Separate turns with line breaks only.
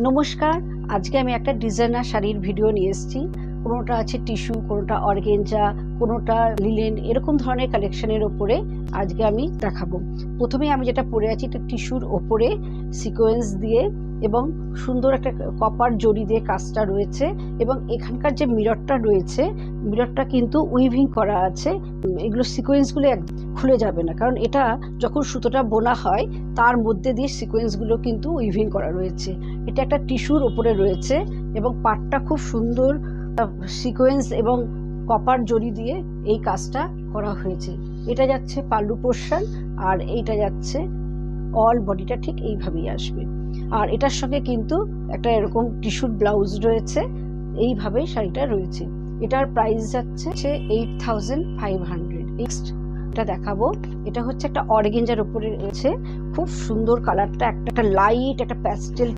নমস্কার, আজকে আমি একটা ডিজাইনার শাড়ির ভিডিও নিয়ে এসেছি। কোনোটা আছে টিস্যু, কোনোটা অর্গেঞ্জা, কোনোটা লিলেন, এরকম ধরনের কালেকশনের ওপরে আজকে আমি দেখাবো। প্রথমে আমি যেটা পরে আছি এটা টিস্যুর ওপরে সিকোয়েন্স দিয়ে এবং সুন্দর একটা কপার জড়ি দিয়ে কাজটা রয়েছে, এবং এখানকার যে মিররটা রয়েছে মিররটা কিন্তু উইভিং করা আছে। এগুলো সিকোয়েন্সগুলো খুলে যাবে না, কারণ এটা যখন সুতোটা বোনা হয় তার মধ্যে দিয়ে সিকোয়েন্সগুলো কিন্তু উইভিং করা রয়েছে। এটা একটা টিস্যুর ওপরে রয়েছে এবং পাটটা খুব সুন্দর সিকোয়েন্স এবং কপার জড়ি দিয়ে এই কাজটা করা হয়েছে। এটা যাচ্ছে পাল্লু পোর্শন, আর এইটা যাচ্ছে অল বডিটা ঠিক এইভাবেই আসবে। আর এটার সঙ্গে কিন্তু একটা এরকম টিস্যুর ব্লাউজ রয়েছে, এইভাবে শাড়িটা রয়েছে। এটার প্রাইস যাচ্ছে 8500। নেক্সট এটা দেখাবো, এটা হচ্ছে একটা অর্গেঞ্জার উপরে রয়েছে। খুব সুন্দর কালারটা, একটা লাইট একটা প্যাস্টেল